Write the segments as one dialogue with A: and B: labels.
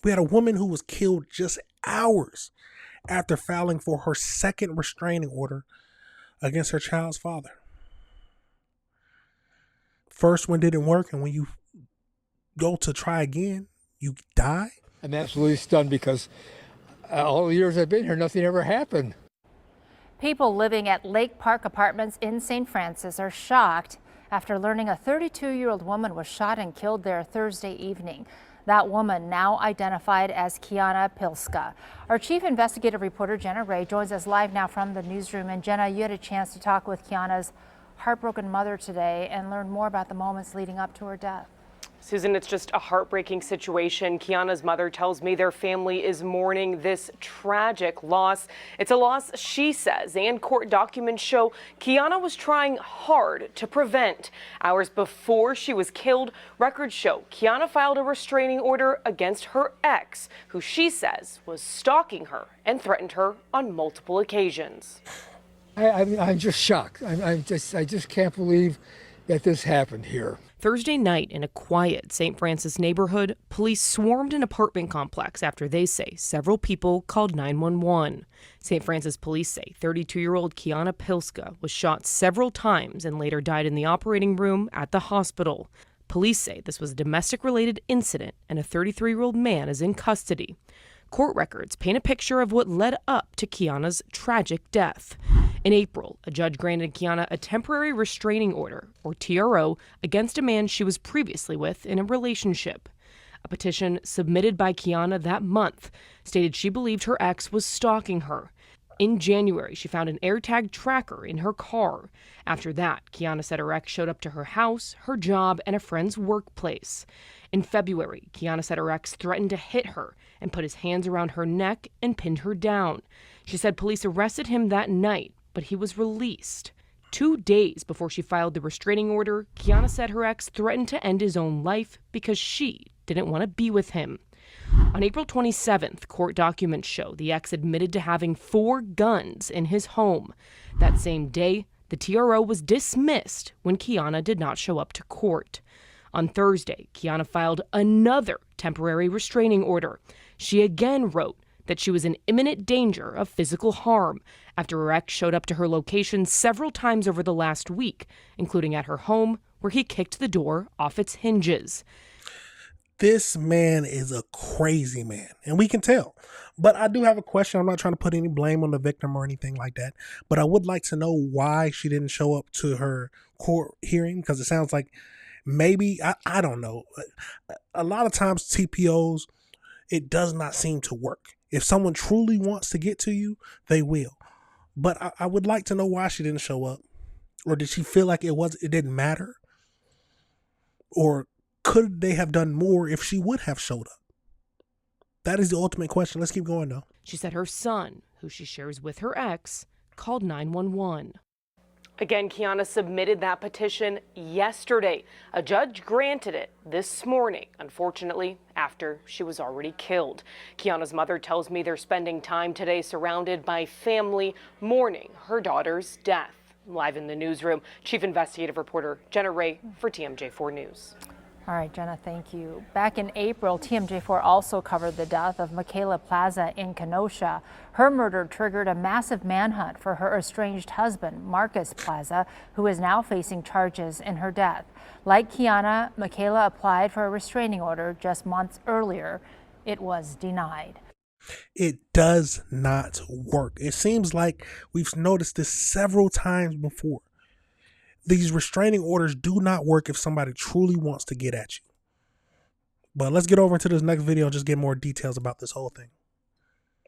A: We had a woman who was killed just hours after filing for her second restraining order against her child's father. First one didn't work, and when you go to try again, you die?
B: I'm absolutely stunned because all the years I've been here, nothing ever happened.
C: People living at Lake Park Apartments in St. Francis are shocked after learning a 32-year-old woman was shot and killed there Thursday evening. That woman, now identified as Kiana Pilska. Our chief investigative reporter, Jenna Ray, joins us live now from the newsroom. And Jenna, you had a chance to talk with Kiana's heartbroken mother today and learn more about the moments leading up to her death.
D: Susan, it's just a heartbreaking situation. Kiana's mother tells me their family is mourning this tragic loss. It's a loss, she says, and court documents show Kiana was trying hard to prevent. Hours before she was killed, records show Kiana filed a restraining order against her ex, who she says was stalking her and threatened her on multiple occasions.
B: I'm just shocked. I just can't believe that this happened here.
E: Thursday night in a quiet St. Francis neighborhood, police swarmed an apartment complex after they say several people called 911. St. Francis police say 32-year-old Kiana Pilska was shot several times and later died in the operating room at the hospital. Police say this was a domestic-related incident and a 33-year-old man is in custody. Court records paint a picture of what led up to Kiana's tragic death. In April, a judge granted Kiana a temporary restraining order, or TRO, against a man she was previously with in a relationship. A petition submitted by Kiana that month stated she believed her ex was stalking her. In January, she found an AirTag tracker in her car. After that, Kiana said her ex showed up to her house, her job, and a friend's workplace. In February, Kiana said her ex threatened to hit her and put his hands around her neck and pinned her down. She said police arrested him that night, but he was released. 2 days before she filed the restraining order, Kiana said her ex threatened to end his own life because she didn't want to be with him. On April 27th, court documents show the ex admitted to having 4 guns in his home. That same day, the TRO was dismissed when Kiana did not show up to court. On Thursday, Kiana filed another temporary restraining order. She again wrote that she was in imminent danger of physical harm after her ex showed up to her location several times over the last week, including at her home, where he kicked the door off its hinges.
A: This man is a crazy man, and we can tell. But I do have a question. I'm not trying to put any blame on the victim or anything like that, but I would like to know why she didn't show up to her court hearing, because it sounds like maybe, I don't know. A lot of times TPOs, it does not seem to work. If someone truly wants to get to you, they will. But I would like to know why she didn't show up. Or did she feel like it didn't matter? Or could they have done more if she would have showed up? That is the ultimate question. Let's keep going, though.
E: She said her son, who she shares with her ex, called 911.
D: Again, Kiana submitted that petition yesterday. A judge granted it this morning, unfortunately, after she was already killed. Kiana's mother tells me they're spending time today surrounded by family mourning her daughter's death. Live in the newsroom, Chief Investigative Reporter Jenna Ray for TMJ4 News.
C: All right, Jenna, thank you. Back in April, TMJ4 also covered the death of Michaela Plaza in Kenosha. Her murder triggered a massive manhunt for her estranged husband, Marcus Plaza, who is now facing charges in her death. Like Kiana, Michaela applied for a restraining order just months earlier. It was denied.
A: It does not work. It seems like we've noticed this several times before. These restraining orders do not work if somebody truly wants to get at you. But let's get over into this next video and just get more details about this whole thing.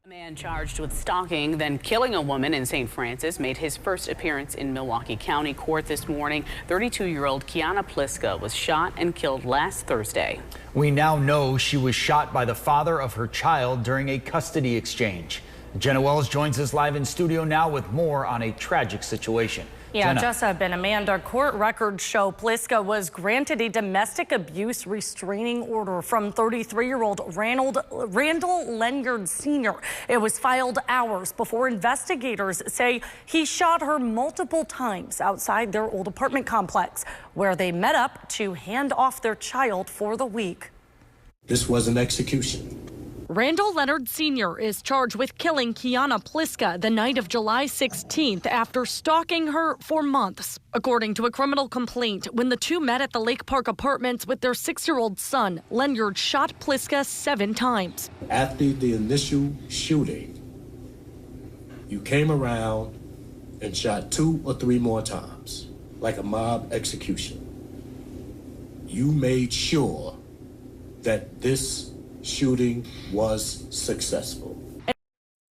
F: A man charged with stalking, then killing a woman in St. Francis made his first appearance in Milwaukee County Court this morning. 32-year-old Kiana Pilska was shot and killed last Thursday.
G: We now know she was shot by the father of her child during a custody exchange. Jenna Wells joins us live in studio now with more on a tragic situation.
H: Yeah,
G: Jenna.
H: Jessup and Amanda, court records show Pilska was granted a domestic abuse restraining order from 33-year-old Randall Lenyard Sr. It was filed hours before investigators say he shot her multiple times outside their old apartment complex, where they met up to hand off their child for the week.
I: This was an execution.
H: Randall Leonard Sr. is charged with killing Kiana Pliska the night of July 16th after stalking her for months. According to a criminal complaint, when the two met at the Lake Park apartments with their 6-year-old son, Leonard shot Pliska 7 times.
I: After the initial shooting, you came around and shot 2 or 3 more times, like a mob execution. You made sure that this shooting was successful.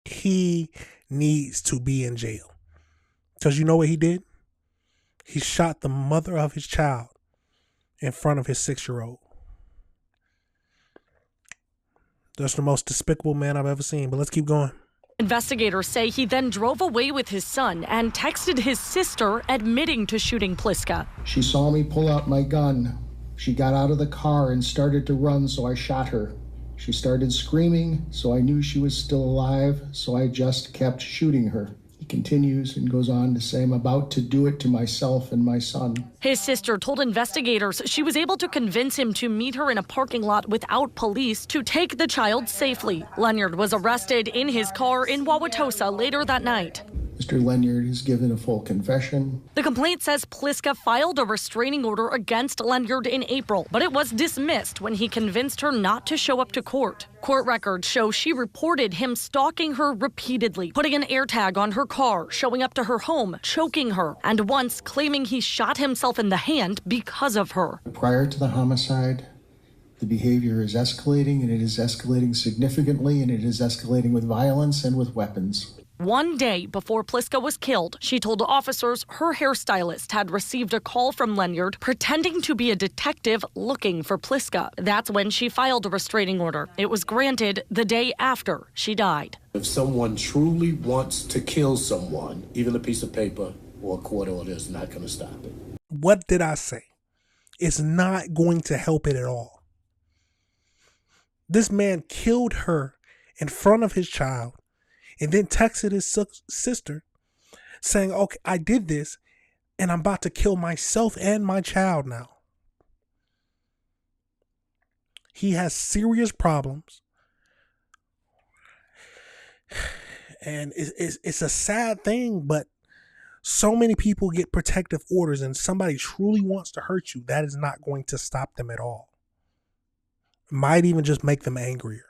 A: He needs to be in jail. Because you know what he did? He shot the mother of his child in front of his 6-year-old. That's the most despicable man I've ever seen, but let's keep going.
H: Investigators say he then drove away with his son and texted his sister admitting to shooting Pliska.
J: She saw me pull out my gun. She got out of the car and started to run, so I shot her. She started screaming, so I knew she was still alive, so I just kept shooting her. He continues and goes on to say, I'm about to do it to myself and my son.
H: His sister told investigators she was able to convince him to meet her in a parking lot without police to take the child safely. Leonard was arrested in his car in Wauwatosa later that night.
J: Mr. Leonard has given a full confession.
H: The complaint says Pliska filed a restraining order against Leonard in April, but it was dismissed when he convinced her not to show up to court. Court records show she reported him stalking her repeatedly, putting an AirTag on her car, showing up to her home, choking her, and once claiming he shot himself in the hand because of her.
J: Prior to the homicide, the behavior is escalating, and it is escalating significantly, and it is escalating with violence and with weapons.
H: One day before Pliska was killed, she told officers her hairstylist had received a call from Leonard pretending to be a detective looking for Pliska. That's when she filed a restraining order. It was granted the day after she died.
I: If someone truly wants to kill someone, even a piece of paper or a court order is not going to stop it.
A: What did I say? It's not going to help it at all. This man killed her in front of his child and then texted his sister saying, okay, I did this and I'm about to kill myself and my child now. He has serious problems. And it's a sad thing, but so many people get protective orders and somebody truly wants to hurt you. That is not going to stop them at all. It might even just make them angrier.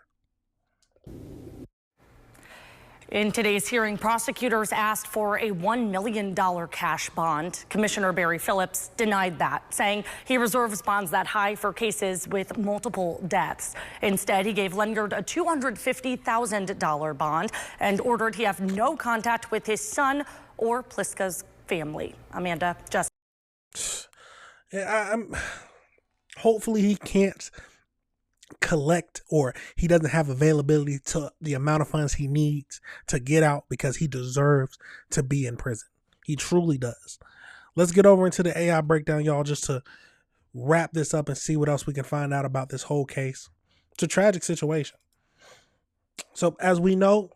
H: In today's hearing, prosecutors asked for a $1 million cash bond. Commissioner Barry Phillips denied that, saying he reserves bonds that high for cases with multiple deaths. Instead, he gave Leonard a $250,000 bond and ordered he have no contact with his son or Pliska's family. Amanda, just.
A: Hopefully he can't collect, or he doesn't have availability to the amount of funds he needs to get out, because he deserves to be in prison. He truly does. Let's get over into the AI breakdown, y'all, just to wrap this up and see what else we can find out about this whole case. It's a tragic situation. So as we know,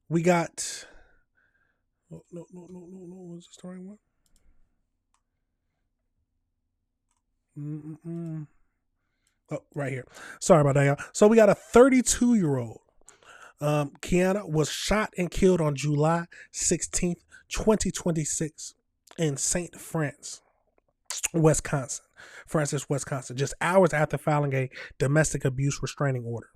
A: we got no, was this the right one? Oh, right here. Sorry about that, y'all. So we got a 32-year-old. Kiana was shot and killed on July 16th, 2026 in St. Francis, Wisconsin, just hours after filing a domestic abuse restraining order.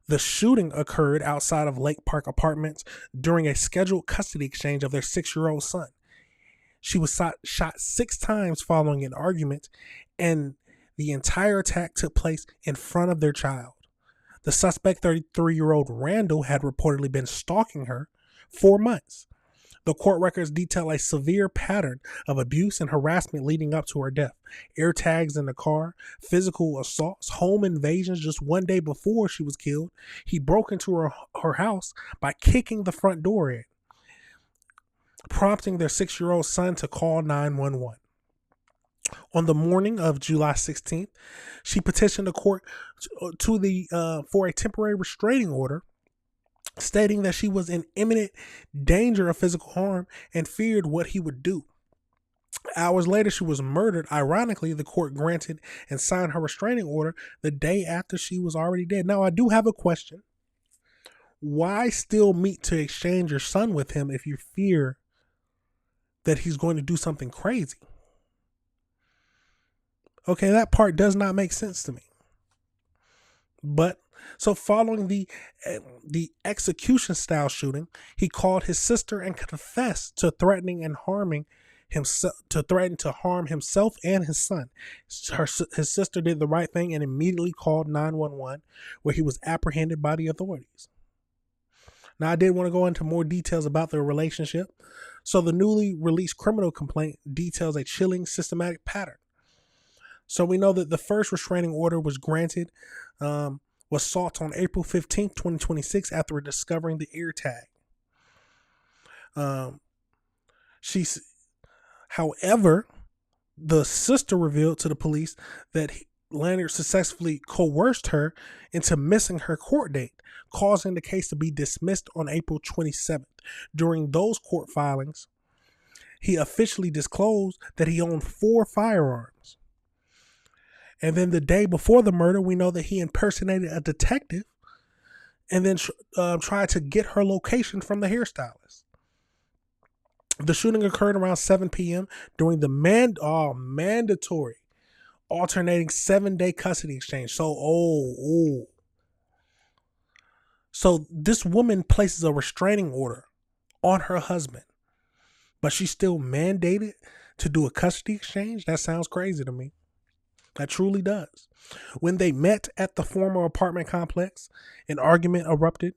A: The shooting occurred outside of Lake Park Apartments during a scheduled custody exchange of their 6-year-old son. She was shot 6 times following an argument, and the entire attack took place in front of their child. The suspect, 33-year-old Randall, had reportedly been stalking her for months. The court records detail a severe pattern of abuse and harassment leading up to her death. Air tags in the car, physical assaults, home invasions. Just one day before she was killed, he broke into her house by kicking the front door in, prompting their 6-year-old son to call 911. On the morning of July 16th, she petitioned the court for a temporary restraining order, stating that she was in imminent danger of physical harm and feared what he would do. Hours later, she was murdered. Ironically, the court granted and signed her restraining order the day after she was already dead. Now, I do have a question. Why still meet to exchange your son with him if you fear that he's going to do something crazy? Okay, that part does not make sense to me. But so following the execution style shooting, he called his sister and confessed to threatening and harming himself, to threaten to harm himself and his son. His sister did the right thing and immediately called 911, where he was apprehended by the authorities. Now, I did want to go into more details about their relationship. So the newly released criminal complaint details a chilling systematic pattern. So we know that the first restraining order was granted, was sought on April 15th, 2026 after discovering the air tag. However, the sister revealed to the police that Lanyard successfully coerced her into missing her court date, causing the case to be dismissed on April 27th. During those court filings, he officially disclosed that he owned 4 firearms. And then the day before the murder, we know that he impersonated a detective and then tried to get her location from the hairstylist. The shooting occurred around 7 p.m. during the mandatory alternating 7-day custody exchange. So this woman places a restraining order on her husband, but she's still mandated to do a custody exchange? That sounds crazy to me. That truly does. When they met at the former apartment complex, an argument erupted,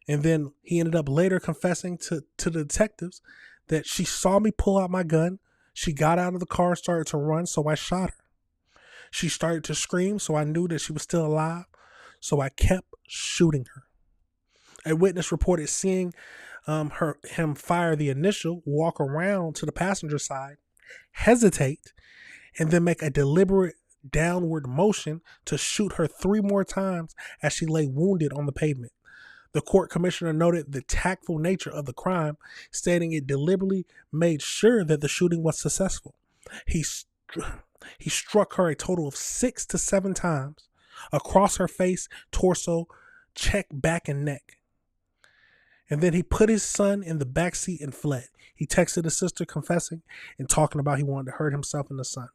A: and then he ended up later confessing to the detectives that she saw me pull out my gun. She got out of the car and started to run, so I shot her. She started to scream, so I knew that she was still alive, so I kept shooting her. A witness reported seeing him fire the initial, walk around to the passenger side, hesitate, and then make a deliberate downward motion to shoot her 3 more times as she lay wounded on the pavement. The court commissioner noted the tactful nature of the crime, stating it deliberately made sure that the shooting was successful. He struck her a total of 6 to 7 times across her face, torso, cheek, back, and neck. And then he put his son in the back seat and fled. He texted his sister confessing and talking about he wanted to hurt himself and the son.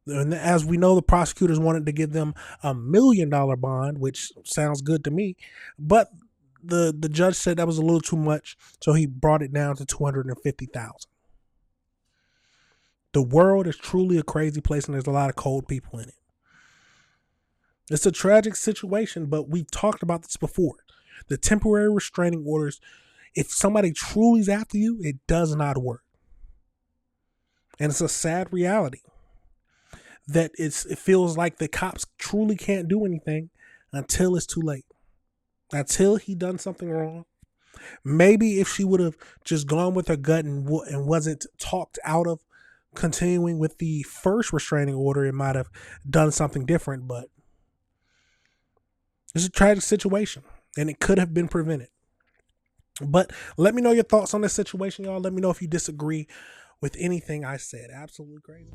A: And as we know, the prosecutors wanted to give them $1 million bond, which sounds good to me. But the judge said that was a little too much, so he brought it down to $250,000. The world is truly a crazy place, and there's a lot of cold people in it. It's a tragic situation, but we've talked about this before. The temporary restraining orders, if somebody truly is after you, it does not work. And it's a sad reality that it feels like the cops truly can't do anything until it's too late. Until he done something wrong. Maybe if she would have just gone with her gut and wasn't talked out of continuing with the first restraining order, it might have done something different, but it's a tragic situation and it could have been prevented. But let me know your thoughts on this situation, y'all. Let me know if you disagree with anything I said. Absolutely crazy.